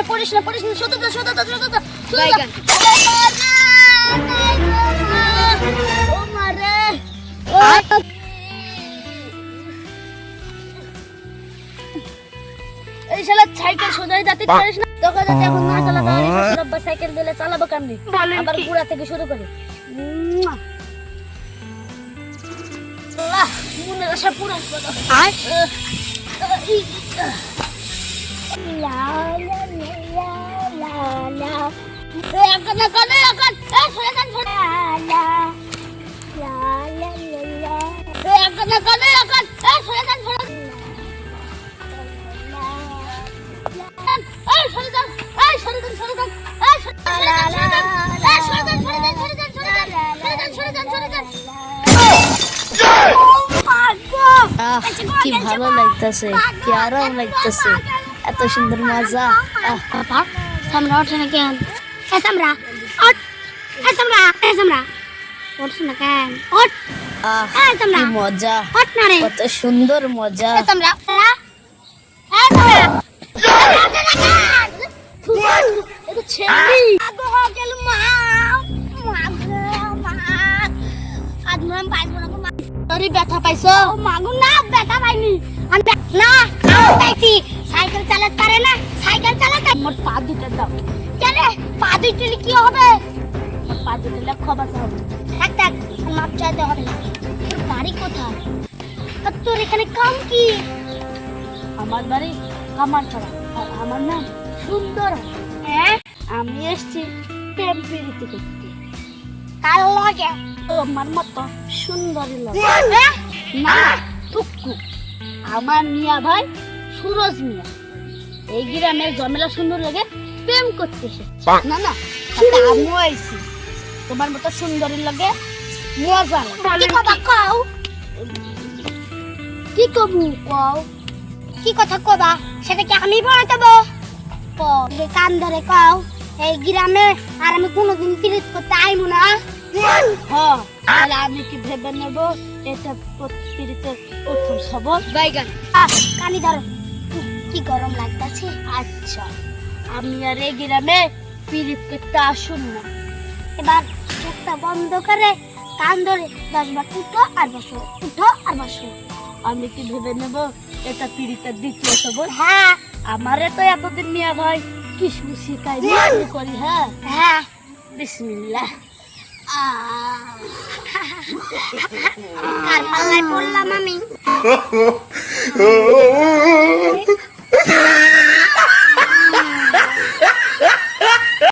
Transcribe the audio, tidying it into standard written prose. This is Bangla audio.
পড়িস না শুধু বাইগান ও মারে এই শালা সাইকেল সোজাই যাতে পারিস না তোকে যদি এখন না চালাতে পারিস রব্বা সাইকেল দিলে চালাবো কেমনে আবার পুরা থেকে শুরু করে আল্লাহ মনের আশা পূরণ করো আয় লা লা লা লা লা একনা কানে একন এ সরে যান লা লা লা লা লা একনা কানে একন এ সরে যান কি ভালো লাগতেছে কি আরাম লাগতেছে এত সুন্দর মজা বাবা সামরা ওঠে না কেন সামরা ওঠ সামরা ওঠ না কেন ওঠ কি মজা ওঠ না রে কত সুন্দর মজা সামরা এটা ছেড়ি আগো গেল মা আজ মন পাইবো না মা তোরে ব্যথা পাইছো মাগো না ব্যথা পাইনি আমি না পাইছি সাইকেল চালাতে পারে না সাইকেল চালাতে মোর পা দুটো দাও চলে পা দুটো কি হবে মোর পা দুটো খবর হবে থাক থাক মাপ চাইতে হবে না তোর বাড়ি কোথায় আর তোর এখানে কাম কি আমার বাড়ি কামারপাড়া আর আমার নাম সুন্দর হ্যাঁ আমি এসেছি প্রেম প্রীতি করতে কার লাগে আমার মতো সুন্দরী লাগে না টুকু আমার মিয়া ভাই সুরজ মিয়া এই গ্রামের জমেলা সুন্দর লাগে প্রেম করতে এসেছে না না আমিও আইছি তোমার মতো সুন্দরী লাগে মজা কি কথা কও কি কবু কও কি কথা কবা সেটা কি আমি বলে দেবো কান ধরে কও এই গ্রামে আর আমি কোনোদিন পিরিত করতে আইমু না তাহলে আমি কি ভেবে নেব এটা পিরিতের প্রথম সবক বাইগান কানি ধরো কি গরম লাগতেছে আচ্ছা আমি আর এই গ্রামে পিরিত করতে আসুন না এবার চোখটা বন্ধ করে কান ধরে 10 বার উঠো আর বসো উঠো আর বসো আমি কি ভেবে নেব এটা পিরিতের দ্বিতীয় সবক হ্যাঁ আমারে তো এতদিন মিয়া ভাই কিছু শিখাই আমি করি হ্যাঁ বিসমিল্লাহ কার পাল্লায় পড়লাম আমি